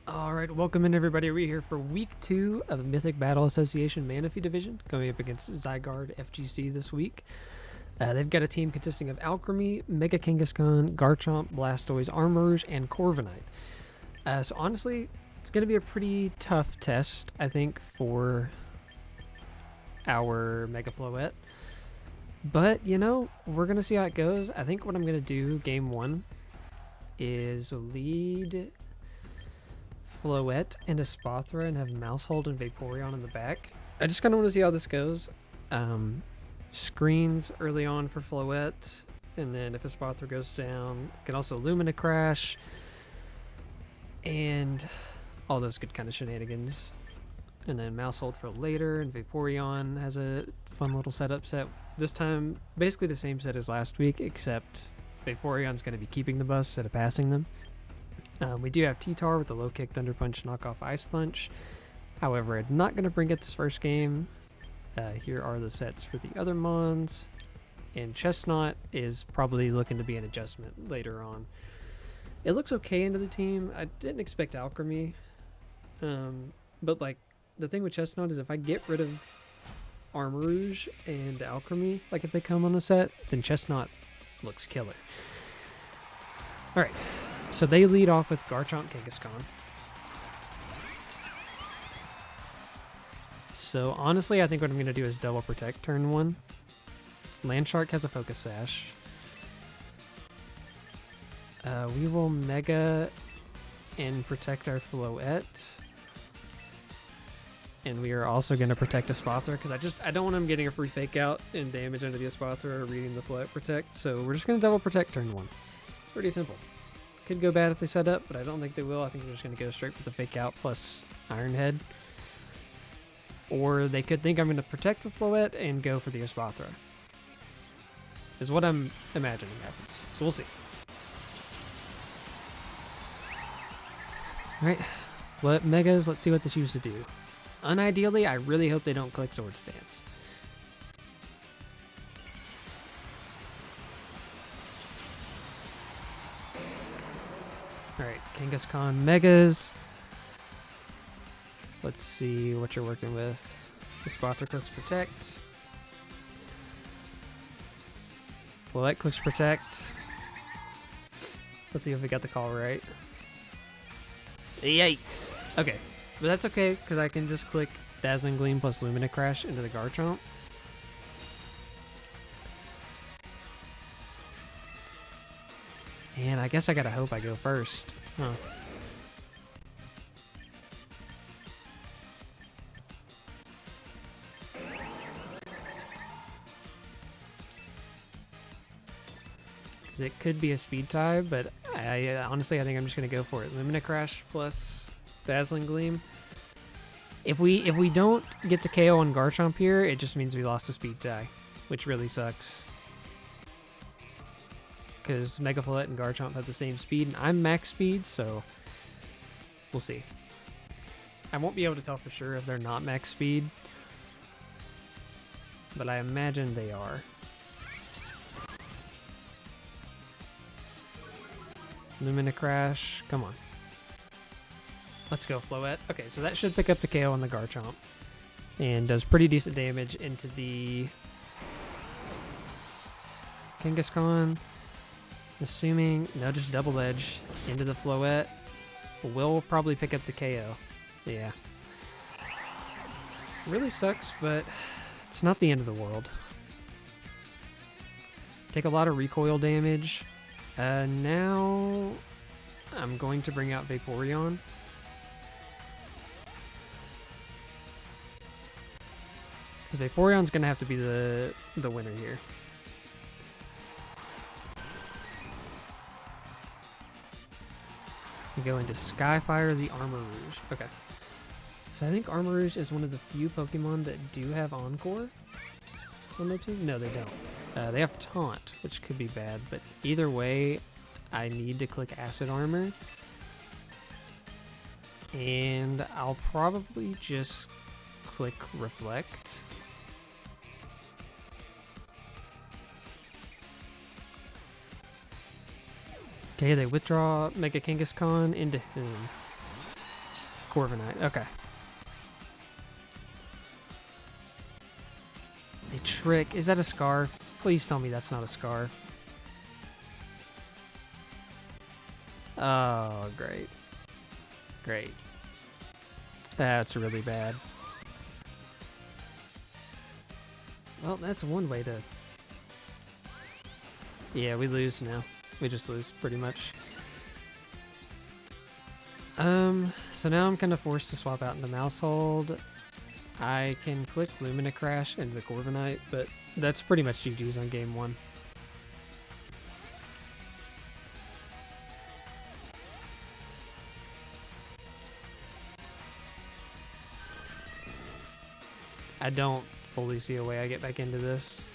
Alright, welcome in everybody. We're here for week 2 of Mythic Battle Association Manaphy Division, going up against Zygarde FGC this week. They've got a team consisting of Alchemy, Mega Kangaskhan, Garchomp, Blastoise, Armarouge, and Corviknight. So honestly, it's going to be a pretty tough test, I think, for our Mega Floette. But, you know, we're going to see how it goes. I think what I'm going to do, game 1, is lead Floette and ESPATHRA and have Mousehold and Vaporeon in the back. I just kind of want to see how this goes. Screens early on for Floette, and then if ESPATHRA goes down, can also Lumina Crash, and all those good kind of shenanigans. And then Mousehold for later, and Vaporeon has a fun little setup set. This time, basically the same set as last week, except Vaporeon's going to be keeping the buffs instead of passing them. We do have T-Tar with the low kick, Thunder Punch, knockoff Ice Punch. However, I'm not going to bring it this first game. Here are the sets for the other Mons. And Chestnut is probably looking to be an adjustment later on. It looks okay into the team. I didn't expect Alchemy. But like, the thing with Chestnut is if I get rid of Armarouge and Alchemy, like if they come on a set, then Chestnut looks killer. Alright. So they lead off with Garchomp Kangaskhan. So honestly, I think what I'm going to do is double protect turn 1. Landshark has a Focus Sash. We will Mega and protect our Floette. And we are also going to protect ESPATHRA because I don't want him getting a free Fake Out and damage into the ESPATHRA or reading the Floette protect. So we're just going to double protect turn 1. Pretty simple. Could go bad if they set up, but I don't think they will. I think they're just going to go straight for the Fake Out plus Iron Head. Or they could think I'm going to protect with Floette and go for the ESPATHRA. Is what I'm imagining happens. So we'll see. Alright, Floette Megas, let's see what they choose to do. Unideally, I really hope they don't click Sword Stance. Alright, Kangaskhan Megas. Let's see what you're working with. ESPATHRA clicks Protect. Floette clicks Protect. Let's see if we got the call right. Yikes! Okay, but that's okay, because I can just click Dazzling Gleam plus Lumina Crash into the Garchomp. And I guess I gotta hope I go first. Huh. Because it could be a speed tie, but honestly I think I'm just gonna go for it. Lumina Crash plus Dazzling Gleam. If we don't get the KO on Garchomp here, it just means we lost a speed tie, which really sucks. Because Mega Floette and Garchomp have the same speed, and I'm max speed, so we'll see. I won't be able to tell for sure if they're not max speed, but I imagine they are. Lumina Crash, come on. Let's go, Floette. Okay, so that should pick up the KO on the Garchomp, and does pretty decent damage into the Kangaskhan. Assuming, no, just double edge into the Floette. Will probably pick up the KO. Yeah. Really sucks, but it's not the end of the world. Take a lot of recoil damage. Now I'm going to bring out Vaporeon. Because Vaporeon's going to have to be the winner here. Go into Skyfire the Armarouge. Okay. So I think Armarouge is one of the few Pokemon that do have Encore on their team. No, they don't. They have Taunt, which could be bad, but either way, I need to click Acid Armor. And I'll probably just click Reflect. Okay, they withdraw Mega Kangaskhan into whom? Corviknight. Okay. A trick. Is that a scarf? Please tell me that's not a scarf. Oh, great. Great. That's really bad. Well, that's one way to... Yeah, we lose now. We just lose, pretty much. So now I'm kind of forced to swap out into Mousehold. I can click Lumina Crash into the Corviknight, but that's pretty much GG's on game 1. I don't fully see a way I get back into this.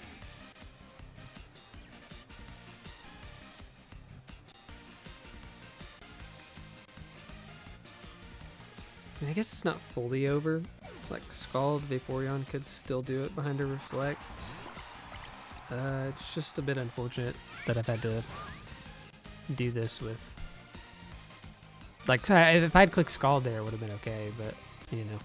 I guess it's not fully over. Like, Scald, Vaporeon could still do it behind a Reflect. It's just a bit unfortunate that I've had to do this with... Like, if I'd clicked Scald there, it would have been okay, but, you know.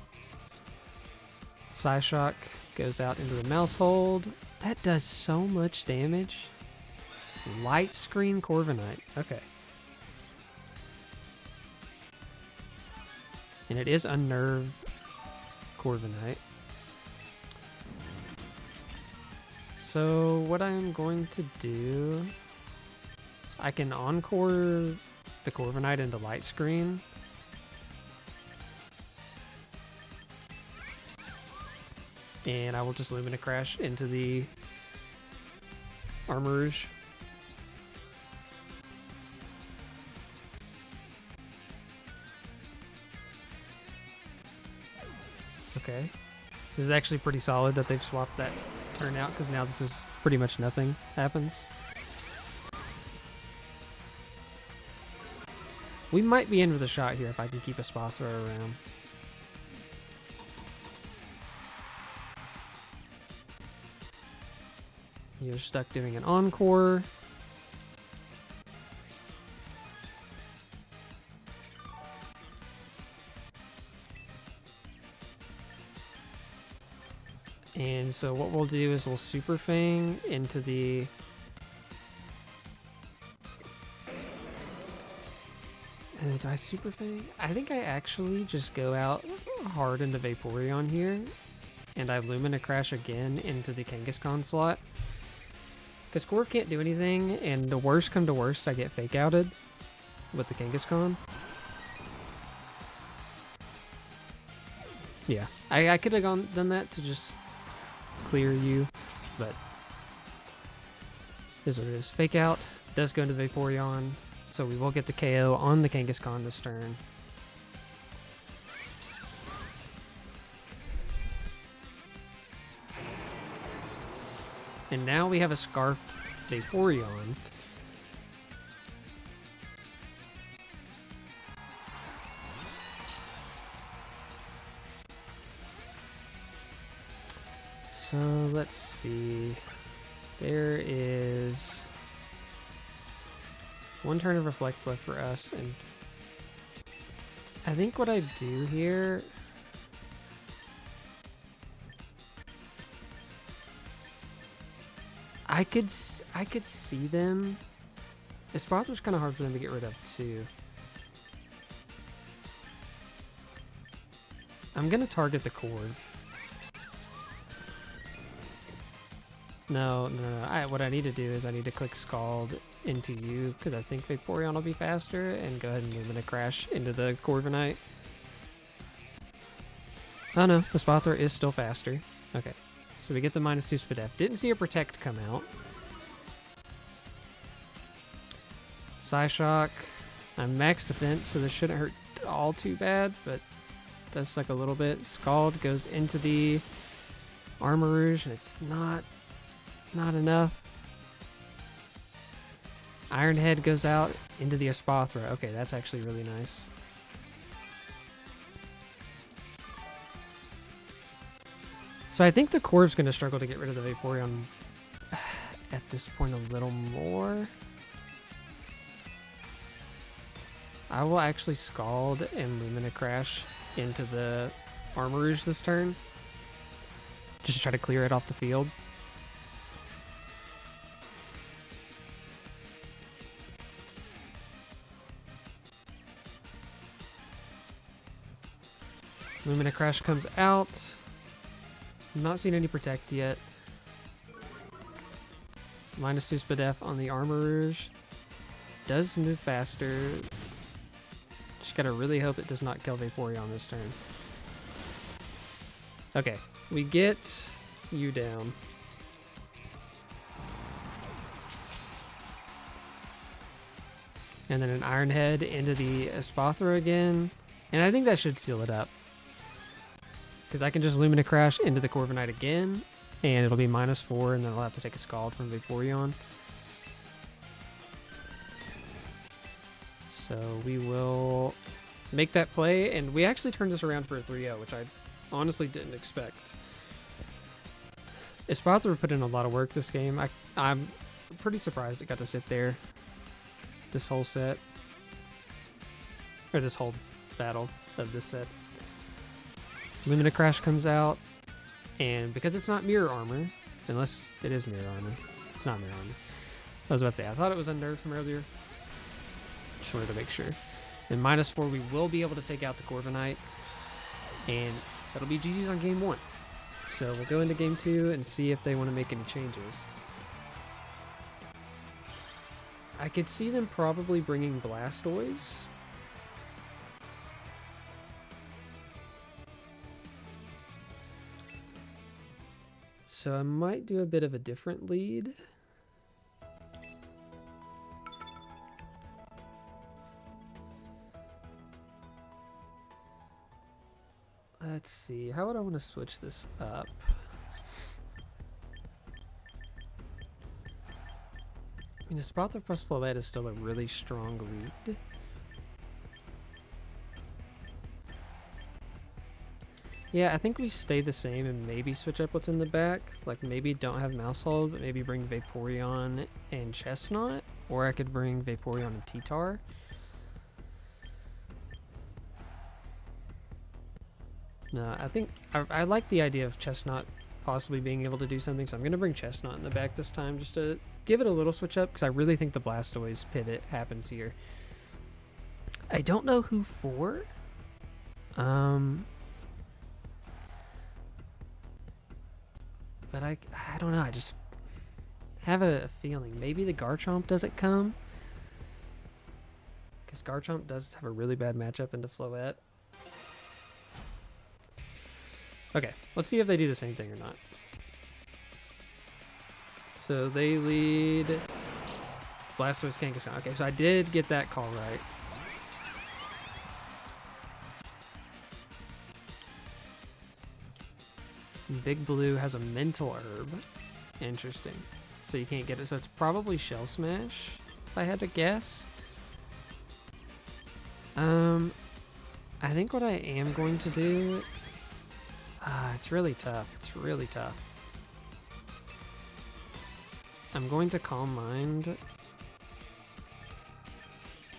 Psyshock goes out into the Mousehold. That does so much damage. Light Screen Corviknight. Okay. And it is Unnerve Corviknight. So what I'm going to do is I can Encore the Corviknight into Light Screen. And I will just Lumina Crash into the Armarouge. Okay. This is actually pretty solid that they've swapped that turn out, because now this is pretty much nothing happens. We might be in with a shot here if I can keep ESPATHRA around. You're stuck doing an Encore. And so what we'll do is we'll Super Fang into the... do I Super Fang? I think I actually just go out hard into Vaporeon here. And I Lumina Crash again into the Kangaskhan slot. Because Corv can't do anything, and the worst come to worst, I get Fake Outed with the Kangaskhan. Yeah, I could have done that to just clear you, but this is what it is. Fake Out does go into Vaporeon, so we will get the KO on the Kangaskhan this turn. And now we have a Scarfed Vaporeon. So let's see. There is one turn of Reflect left for us, and I think what I do here... I could see them. ESPATHRA's kind of hard for them to get rid of too. I'm gonna target the Corv. No. What I need to do is I need to click Scald into you, because I think Vaporeon will be faster, and go ahead and Lumina Crash into the Corviknight. Oh no, ESPATHRA is still faster. Okay. So we get the -2 Spadef. Didn't see a Protect come out. Psyshock. I'm max defense, so this shouldn't hurt all too bad, but does suck a little bit. Scald goes into the Armarouge, and it's not enough. Iron Head goes out into the ESPATHRA. Okay, that's actually really nice. So I think the Corv's going to struggle to get rid of the Vaporeon at this point a little more. I will actually Scald and Lumina Crash into the Armorers this turn. Just to try to clear it off the field. Lumina Crash comes out. I'm not seeing any Protect yet. Minus 2 Spadef on the Armorers. Does move faster. Just gotta really hope it does not kill Vaporeon this turn. Okay, we get you down. And then an Iron Head into the ESPATHRA again. And I think that should seal it up. Because I can just Lumina Crash into the Corviknight again. And it'll be -4, and then I'll have to take a Scald from Vaporeon. So we will make that play, and we actually turned this around for a 3-0, which I honestly didn't expect. ESPATHRA put in a lot of work this game. I'm pretty surprised it got to sit there this whole set. Or this whole battle of this set. Lumina Crash comes out, and because it's not Mirror Armor, unless it is Mirror Armor, it's not Mirror Armor. I was about to say, I thought it was unnerved from earlier. Just wanted to make sure. And -4, we will be able to take out the Corviknight, and that'll be GG's on game 1. So we'll go into game 2 and see if they want to make any changes. I could see them probably bringing Blastoise. So I might do a bit of a different lead. Let's see, how would I want to switch this up? I mean, the ESPATHRA plus Floette is still a really strong lead. Yeah, I think we stay the same and maybe switch up what's in the back. Like maybe don't have Mousehold, but maybe bring Vaporeon and Chestnut. Or I could bring Vaporeon and T-Tar. No, I think I like the idea of Chestnut possibly being able to do something, so I'm going to bring Chestnut in the back this time just to give it a little switch up, because I really think the Blastoise pivot happens here. I don't know who for. But I don't know, I just have a feeling. Maybe the Garchomp doesn't come. Because Garchomp does have a really bad matchup into Floette. Okay, let's see if they do the same thing or not. So they lead Blastoise, Kangaskhan. Okay, so I did get that call right. Big Blue has a Mental Herb. Interesting. So you can't get it. So it's probably Shell Smash, if I had to guess. I think what I am going to do... it's really tough. It's really tough. I'm going to Calm Mind.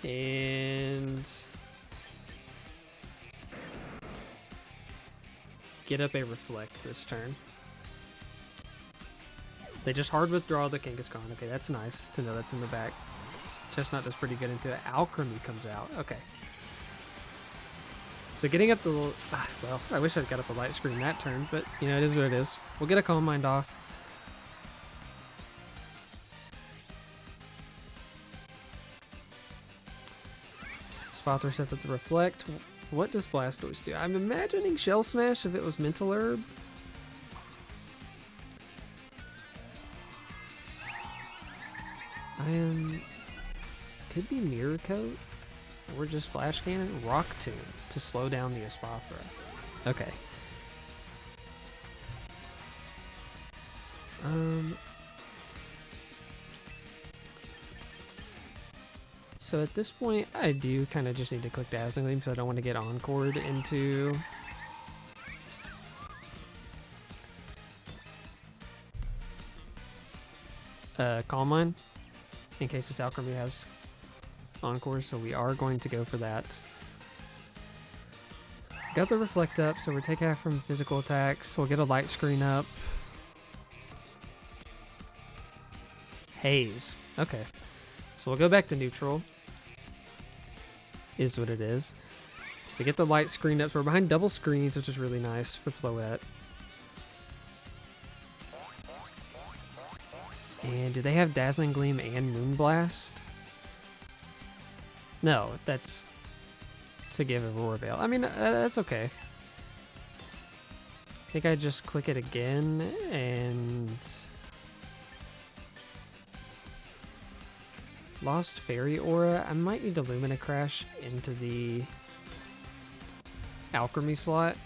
And... get up a Reflect this turn. They just hard withdraw the Kangaskhan. Okay, that's nice to know that's in the back. Chestnut does pretty good into it. Alchemy comes out. Okay. So getting up the... well, I wish I'd got up a Light Screen that turn, but, you know, it is what it is. We'll get a Calm Mind off. ESPATHRA sets up the Reflect. What does Blastoise do? I'm imagining Shell Smash if it was Mental Herb. Could be Mirror Coat. Or just Flash Cannon. Rock Tomb to slow down the ESPATHRA. Okay. So at this point, I do kind of just need to click Dazzling Gleam because I don't want to get Encored into... Calm Mind, in case this Alchemy has Encore, so we are going to go for that. Got the reflect up, so we're taking half from physical attacks. We'll get a light screen up. Haze. Okay. So we'll go back to neutral. Is what it is. We get the light screen up, so we're behind double screens, which is really nice for Floette. And do they have Dazzling Gleam and Moonblast? No, that's to give Aurora Veil. I mean, that's okay. I think I just click it again and... Lost Fairy Aura. I might need to Lumina Crash into the Alchemy slot.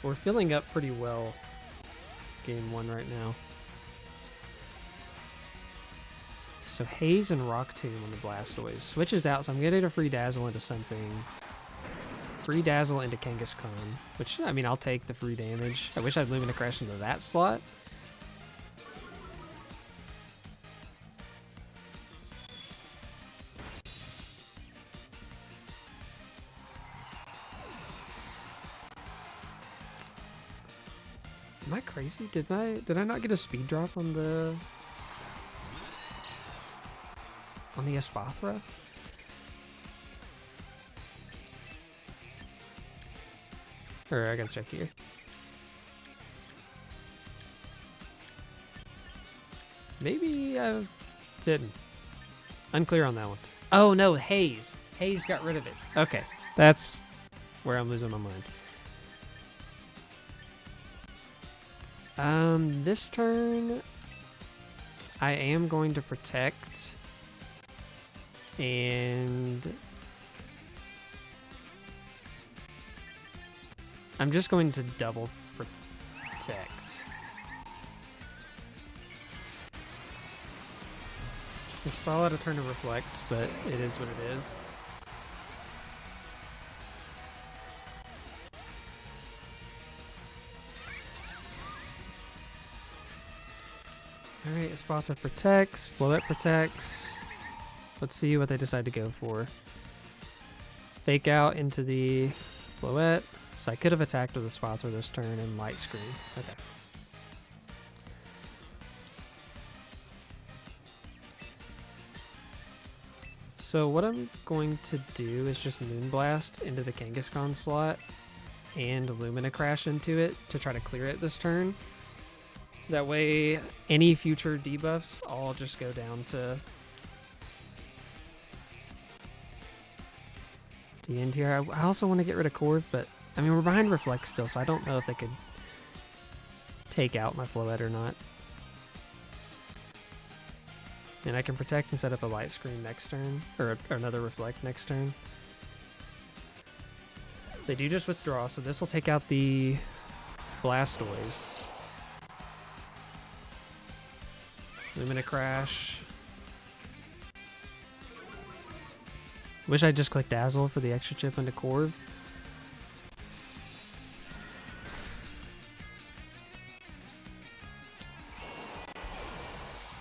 We're filling up pretty well game 1 right now. So Haze and Rock Tomb on the Blastoise. Switches out, so I'm getting a free Dazzle into something. Free Dazzle into Kangaskhan, which, I mean, I'll take the free damage. I wish I'd Lumina Crash into that slot. Am I crazy? Did I not get a speed drop on the ESPATHRA? Or I gotta check here. Maybe I didn't. Unclear on that one. Oh no, Haze. Haze got rid of it. Okay, that's where I'm losing my mind. This turn, I am going to protect, and I'm just going to double protect. We'll stall out a turn to reflect, but it is what it is. Alright, ESPATHRA protects, Floette protects. Let's see what they decide to go for. Fake out into the Floette. So I could have attacked with ESPATHRA this turn and light screen. Okay. So what I'm going to do is just Moonblast into the Kangaskhan slot and Lumina Crash into it to try to clear it this turn. That way, any future debuffs all just go down to the end here. I also want to get rid of Corv, but I mean, we're behind Reflect still, so I don't know if they could take out my Floette or not. And I can protect and set up a light screen next turn, or another Reflect next turn. They do just withdraw, so this will take out the Blastoise. Lumina Crash. Wish I just clicked Dazzle for the extra chip into Corv.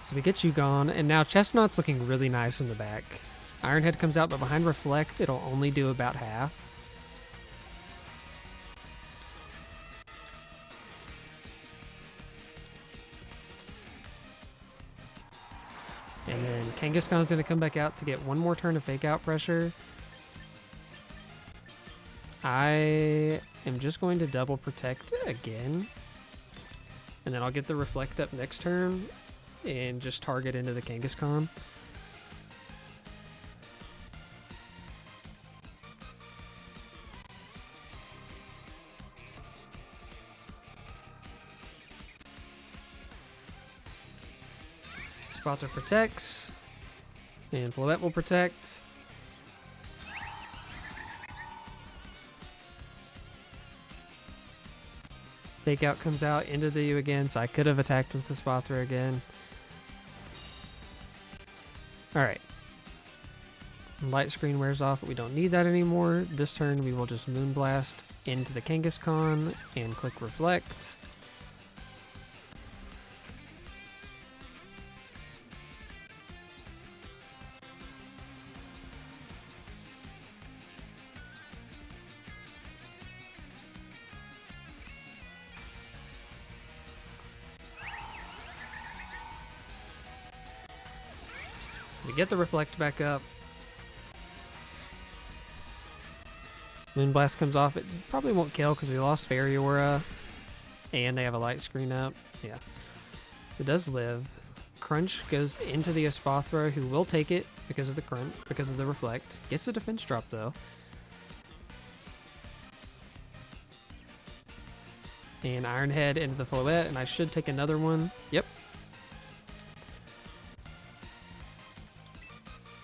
So we get you gone, and now Chestnut's looking really nice in the back. Ironhead comes out, but behind Reflect, it'll only do about half. And then Kangaskhan's going to come back out to get one more turn of fake out pressure. I am just going to double protect again. And then I'll get the Reflect up next turn and just target into the Kangaskhan. ESPATHRA protects, and Floette will protect. Fake out comes out into the U again, so I could have attacked with the ESPATHRA again. Alright. Light screen wears off, but we don't need that anymore. This turn we will just Moonblast. into the Kangaskhan and click Reflect. We get the Reflect back up. Moonblast comes off. It probably won't kill because we lost Fairy Aura. And they have a light screen up. Yeah. It does live. Crunch goes into the ESPATHRA, who will take it because of the Crunch, because of the Reflect. Gets the defense drop, though. And Ironhead into the Floette, and I should take another one. Yep.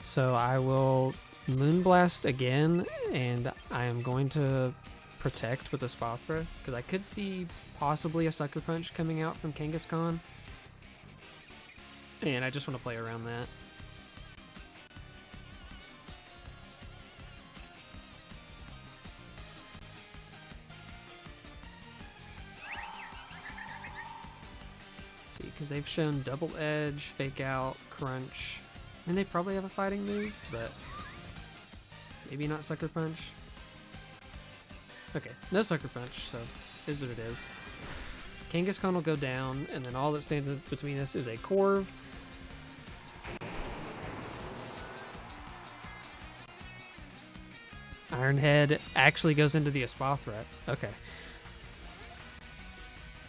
So I will Moonblast again, and I am going to protect with the ESPATHRA, because I could see possibly a Sucker Punch coming out from Kangaskhan. And I just want to play around that. Let's see, because they've shown Double Edge, Fake Out, Crunch. And they probably have a fighting move, but maybe not Sucker Punch. Okay, no Sucker Punch, so it is what it is. Kangaskhan will go down, and then all that stands between us is a Corv. Ironhead actually goes into the ESPATHRA. Okay.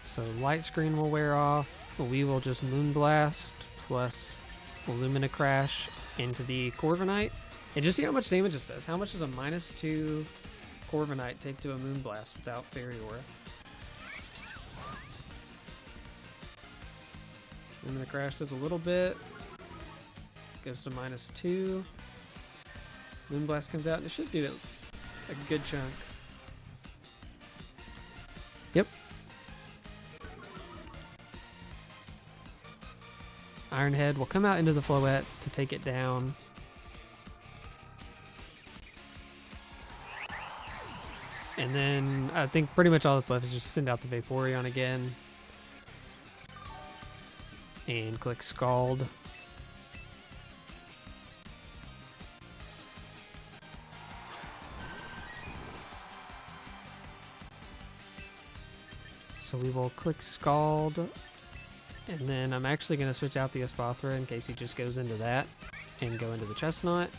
So Light Screen will wear off. We will just Moonblast plus Illumina Crash into the Corviknight. And just see how much damage this does. How much does a -2 Corviknight take to a Moonblast without Fairy Aura? Illumina Crash does a little bit. Goes to -2. Moonblast comes out and it should do a good chunk. Yep. Ironhead will come out into the Floette to take it down. And then I think pretty much all that's left is just send out the Vaporeon again. And click Scald. So we will click Scald, and then I'm actually going to switch out the ESPATHRA in case he just goes into that and go into the Chestnut.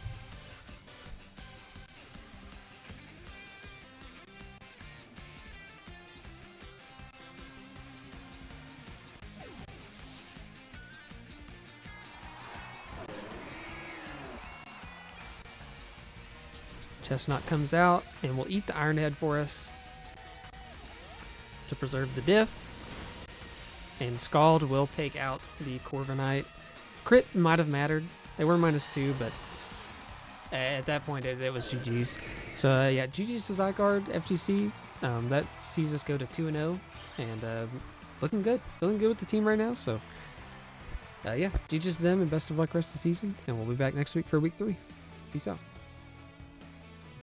Chestnut comes out and will eat the Ironhead for us to preserve the diff, and Scald will take out the Corviknight. Crit might have mattered. They were -2, but at that point it was GG's. So yeah, GG's to Zygarde FGC. That sees us go to 2-0, and looking good. Feeling good with the team right now. So yeah, GG's to them, and best of luck rest of the season. And we'll be back next week for week 3. Peace out.